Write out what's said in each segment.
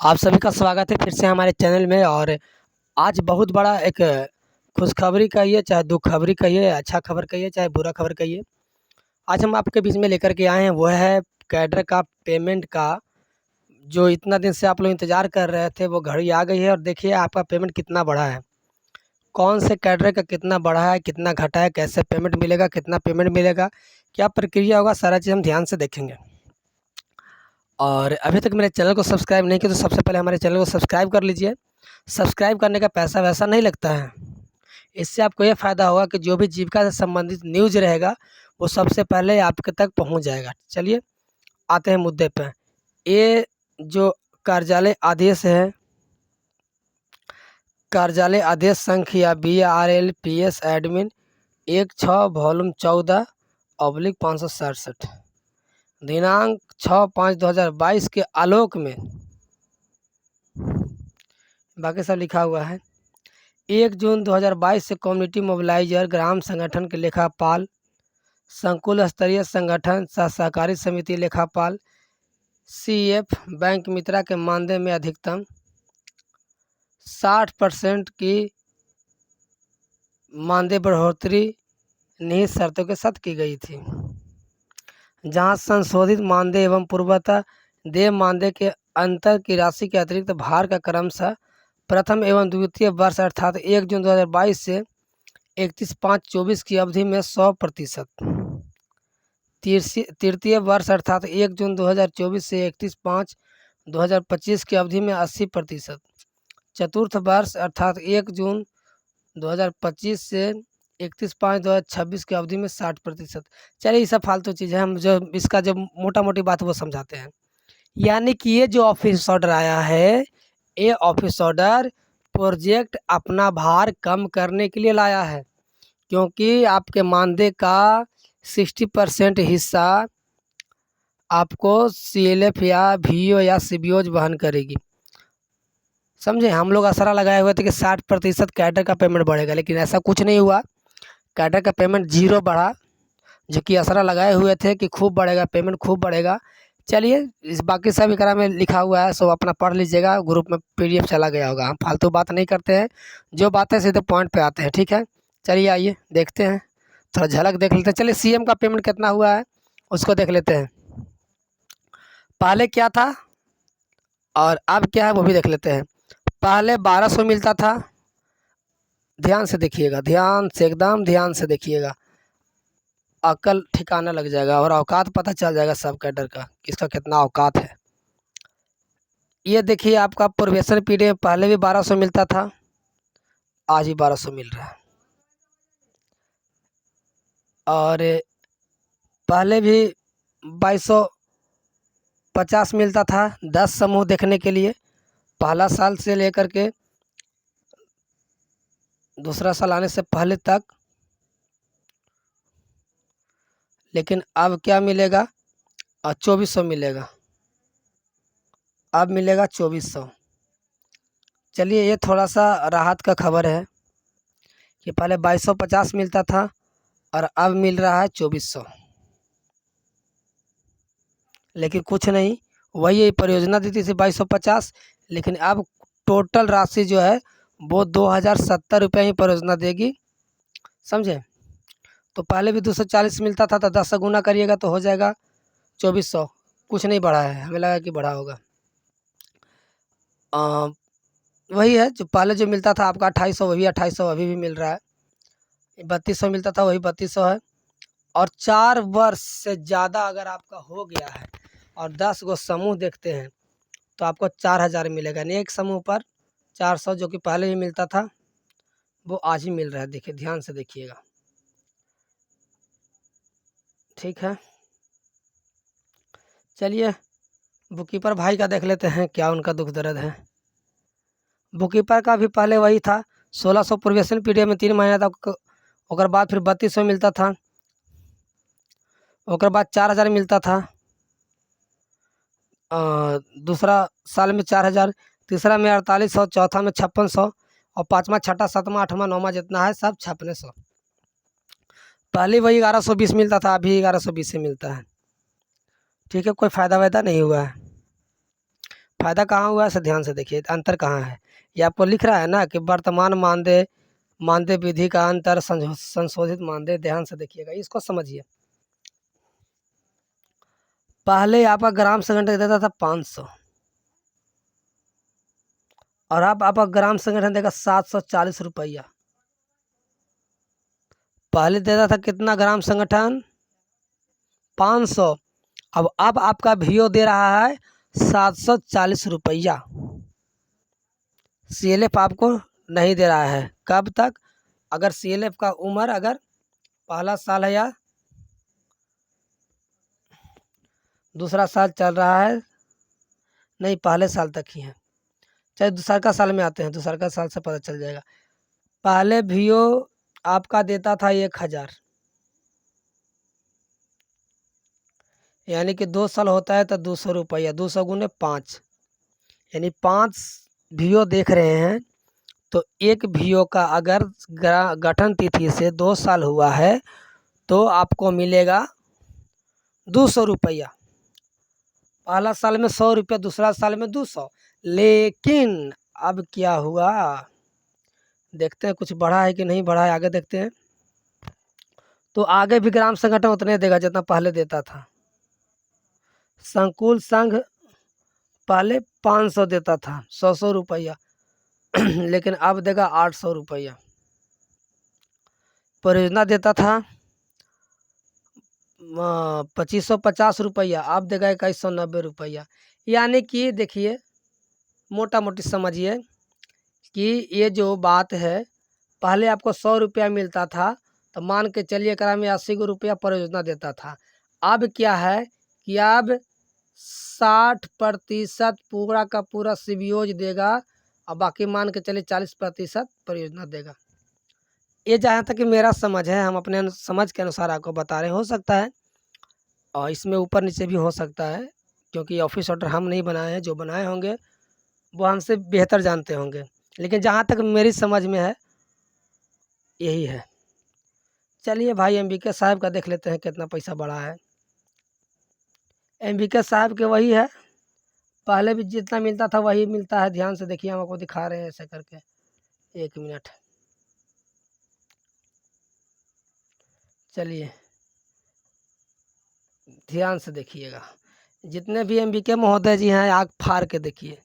आप सभी का स्वागत है फिर से हमारे चैनल में। और आज बहुत बड़ा एक खुशखबरी कहिए, चाहे दुखखबरी कहिए, अच्छा खबर कहिए, चाहे बुरा खबर कहिए, आज हम आपके बीच में लेकर के आए हैं। वो है कैडर का पेमेंट का, जो इतना दिन से आप लोग इंतज़ार कर रहे थे, वो घड़ी आ गई है। और देखिए आपका पेमेंट कितना बढ़ा है, कौन से कैडर का कितना बढ़ा है, कितना घटा है, कैसे पेमेंट मिलेगा, कितना पेमेंट मिलेगा, क्या प्रक्रिया होगा, सारा चीज़ हम ध्यान से देखेंगे। और अभी तक मेरे चैनल को सब्सक्राइब नहीं किया तो सबसे पहले हमारे चैनल को सब्सक्राइब कर लीजिए। सब्सक्राइब करने का पैसा वैसा नहीं लगता है। इससे आपको ये फ़ायदा होगा कि जो भी जीविका से संबंधित न्यूज़ रहेगा वो सबसे पहले आपके तक पहुंच जाएगा। चलिए आते हैं मुद्दे पे। ये जो कार्यालय आदेश है, कार्यालय आदेश संख्या BRLPS एडमिन 16/14/567 दिनांक 6/5/2022 के आलोक में, बाकी सब लिखा हुआ है, 1 जून 2022 से कम्युनिटी मोबिलाइजर ग्राम संगठन के लेखापाल, संकुल स्तरीय संगठन सहकारी समिति लेखापाल CF बैंक मित्रा के मानदेय में अधिकतम 60% की मानदेय बढ़ोतरी निहित शर्तों के साथ की गई थी, जहां संशोधित मानदेय एवं पूर्वतः देय मानदेय के अंतर की राशि के अतिरिक्त भार का क्रमशः प्रथम एवं द्वितीय वर्ष अर्थात 1 जून 2022 से 31/5/24 की अवधि में 100%, तृतीय वर्ष अर्थात 1 जून 2024 से 31/5/2025 की अवधि में 80%, चतुर्थ वर्ष अर्थात 1 जून 2025 से 31/5/2026 की अवधि में 60%। चलिए ये सब फालतू चीज़ है, हम जो इसका जो मोटा मोटी बात वो समझाते हैं। यानी कि ये जो ऑफिस ऑर्डर आया है, ये ऑफिस ऑर्डर प्रोजेक्ट अपना भार कम करने के लिए लाया है, क्योंकि आपके मानदेय का 60% हिस्सा आपको CLF या VO या CBOज वहन करेगी। समझे, हम लोग असरा लगाए हुए थे कि 60% कैडर का पेमेंट बढ़ेगा, लेकिन ऐसा कुछ नहीं हुआ। कैडर का पेमेंट 0 बढ़ा, जो कि असरा लगाए हुए थे कि खूब बढ़ेगा, पेमेंट खूब बढ़ेगा। चलिए इस बाकी सब एकरा में लिखा हुआ है, सो अपना पढ़ लीजिएगा, ग्रुप में PDF चला गया होगा। हम फालतू बात नहीं करते हैं, जो बातें सीधे पॉइंट पे आते हैं, ठीक है। चलिए आइए देखते हैं, थोड़ा झलक देख लेते हैं। चलिए CM का पेमेंट कितना हुआ है उसको देख लेते हैं। पहले क्या था और अब क्या है वो भी देख लेते हैं। पहले 1200 मिलता था, ध्यान से देखिएगा, ध्यान से, एकदम ध्यान से देखिएगा, अकल ठिकाना लग जाएगा और औकात पता चल जाएगा सब कैडर का, किसका कितना औकात है। ये देखिए आपका प्रोबेशन पीरियड पहले भी 1200 मिलता था, आज भी 1200 मिल रहा है। और पहले भी 2250 मिलता था 10 समूह देखने के लिए, पहला साल से लेकर के दूसरा साल आने से पहले तक। लेकिन अब क्या मिलेगा, 2400 मिलेगा, अब मिलेगा 2400। चलिए ये थोड़ा सा राहत का खबर है कि पहले 2250 मिलता था और अब मिल रहा है 2400। लेकिन कुछ नहीं, वही परियोजना दी थी 2250, लेकिन अब टोटल राशि जो है वो 2070 रुपये ही परियोजना देगी, समझे। तो पहले भी 240 मिलता था, तो 10 से गुना करिएगा तो हो जाएगा 2400। कुछ नहीं बढ़ा है, हमें लगा कि बढ़ा होगा। वही है जो पहले जो मिलता था आपका 2800, वही 2800 अभी भी मिल रहा है। 3200 मिलता था, वही 3200 है। और 4 वर्ष से ज़्यादा अगर आपका हो गया है और 10 गो समूह देखते हैं तो आपको 4000 मिलेगा। यानी एक समूह पर 400, जो कि पहले भी मिलता था वो आज ही मिल रहा है। देखिए ध्यान से देखिएगा, ठीक है। चलिए बुककीपर भाई का देख लेते हैं क्या उनका दुख दर्द है। बुककीपर का भी पहले वही था, 1600 प्रोबेशन पीरियड में 3 महीना तक, ओकर बाद फिर 3200 मिलता था, ओकर बाद 4000 मिलता था, दूसरा साल में 4000, तीसरा में 4800, चौथा में 5600 और पाँचवा छठा सातवां आठवां नौवां जितना है सब 5600। पहले वही 1120 मिलता था, अभी 1120 से मिलता है, ठीक है। कोई फ़ायदा वायदा नहीं हुआ है, फ़ायदा कहाँ हुआ है, इसे ध्यान से देखिए, अंतर कहाँ है। ये आपको लिख रहा है ना कि वर्तमान मानदेय मानदेय विधि का अंतर, संशोधित मानदेय। ध्यान से देखिएगा, इसको समझिए। पहले आपका ग्राम संगठन देता था 500 और अब आपका ग्राम संगठन देगा 740 रुपया। पहले देता था कितना ग्राम संगठन, 500, अब आपका वीओ दे रहा है 740 रुपया। सीएलएफ आपको नहीं दे रहा है। कब तक? अगर सीएलएफ का उम्र अगर पहला साल है या दूसरा साल चल रहा है, नहीं पहले साल तक ही है, चाहे दूसरा का साल में आते हैं, दूसरा का साल से पता चल जाएगा। पहले वीओ आपका देता था 1000, यानी कि 2 साल होता है तो 200 रुपया, 200 गुने 5, यानी 5 वीओ देख रहे हैं। तो एक वीओ का अगर गठन तिथि से 2 साल हुआ है तो आपको मिलेगा 200 रुपया। पहला साल में 100 रुपया, दूसरा साल में 200। लेकिन अब क्या हुआ, देखते हैं कुछ बढ़ा है कि नहीं बढ़ा है, आगे देखते हैं। तो आगे भी ग्राम संगठन उतने देगा जितना पहले देता था। संकुल संघ पहले 500 देता था, 100 रुपया, लेकिन अब देगा 800 रुपया। परियोजना देता था 2550 रुपया, अब देगा 2190 रुपया। यानी कि देखिए, मोटा मोटी समझिए कि ये जो बात है, पहले आपको 100 रुपया मिलता था तो मान के चलिए करा में 80 रुपया परियोजना देता था। अब क्या है कि अब 60% पूरा का पूरा सिबियोज देगा और बाकी मान के चलिए 40% परियोजना देगा। ये जहाँ तक कि मेरा समझ है, हम अपने समझ के अनुसार आपको बता रहे हैं। हो सकता है और इसमें ऊपर नीचे भी हो सकता है, क्योंकि ऑफिस ऑर्डर हम नहीं बनाए हैं, जो बनाए होंगे वो हमसे बेहतर जानते होंगे, लेकिन जहाँ तक मेरी समझ में है यही है। चलिए भाई, एमबीके साहब का देख लेते हैं कितना पैसा बढ़ा है। एमबीके साहब के वही है, पहले भी जितना मिलता था वही मिलता है। ध्यान से देखिए, हम आपको दिखा रहे हैं ऐसे करके। 1 मिनट, चलिए ध्यान से देखिएगा। जितने भी एमबीके महोदय जी हैं, आग फाड़ के देखिए।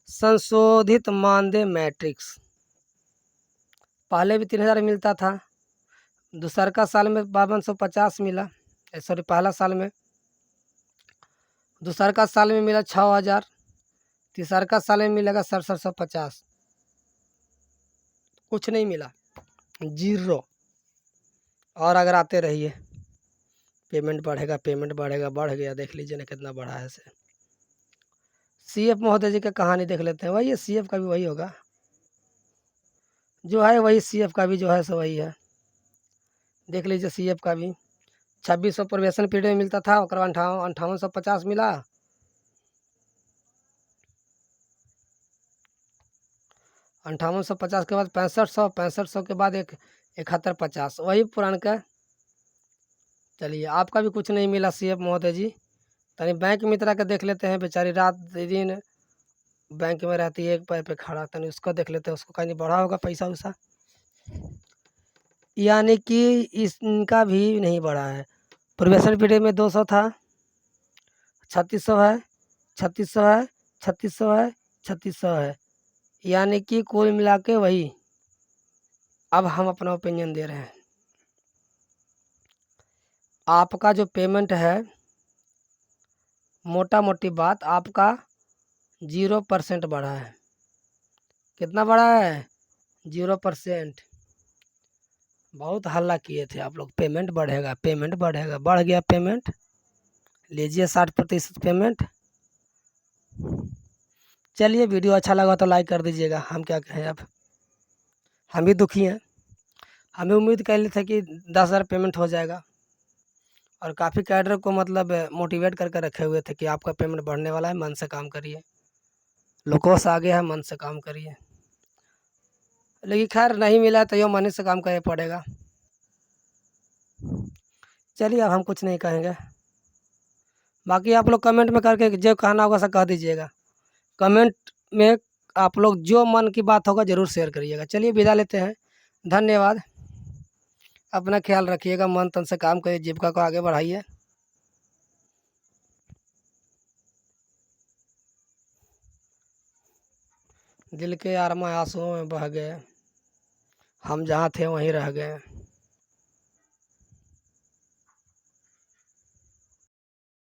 संशोधित मानदेय मैट्रिक्स, पहले भी 3000 मिलता था, दूसरा का साल में 5250 मिला, सॉरी पहला साल में, दूसरा का साल में मिला 6000, तीसरा का साल में मिलेगा 6750, कुछ नहीं मिला, 0। और अगर आते रहिए, पेमेंट बढ़ेगा, पेमेंट बढ़ेगा, बढ़ गया, देख लीजिए ना कितना बढ़ा है इसे। सीएफ महोदय जी का कहानी देख लेते हैं, वही है, सीएफ का भी वही होगा जो है, वही सीएफ का भी जो है सो वही है। देख लीजिए सीएफ का भी 2600 प्रोबेशन पीरियड में मिलता था, और 5850 मिला, 5850 के बाद 6500 के बाद 7150, वही पुरान का। चलिए, आपका भी कुछ नहीं मिला सीएफ महोदय जी। तनी बैंक मित्रा के देख लेते हैं, बेचारी रात दिन बैंक में रहती है, एक पैर पे खड़ा, तनी उसको देख लेते हैं, उसको कहीं बढ़ा होगा पैसा वैसा, यानी कि इनका भी नहीं बढ़ा है। प्रोबेशन पीरियड में 200 था, 3600 है, 3600 है, 3600 है, 3600 है, यानी कि कुल मिला के वही। अब हम अपना ओपिनियन दे रहे हैं। आपका जो पेमेंट है, मोटा मोटी बात, आपका 0% बढ़ा है। कितना बढ़ा है? 0%। बहुत हल्ला किए थे आप लोग, पेमेंट बढ़ेगा, पेमेंट बढ़ेगा, बढ़ गया पेमेंट। लीजिए 60% पेमेंट। चलिए, वीडियो अच्छा लगा तो लाइक कर दीजिएगा, हम क्या कहें अब, हम भी दुखी हैं। हमें उम्मीद कर ली थी कि 10,000 पेमेंट हो जाएगा, और काफ़ी कैडर को मतलब मोटिवेट करके रखे हुए थे कि आपका पेमेंट बढ़ने वाला है, मन से काम करिए, लोकोस आ गया है, मन से काम करिए। लेकिन खैर नहीं मिला तो यो मन से काम करना पड़ेगा। चलिए, अब हम कुछ नहीं कहेंगे, बाकी आप लोग कमेंट में करके जो कहना होगा सब कह दीजिएगा। कमेंट में आप लोग जो मन की बात होगा ज़रूर शेयर करिएगा। चलिए विदा लेते हैं, धन्यवाद। अपना ख्याल रखिएगा, मन तन से काम करिए, जीविका को आगे बढ़ाइए। दिल के अरमां आंसुओं में बह गए, हम जहाँ थे वहीं रह गए।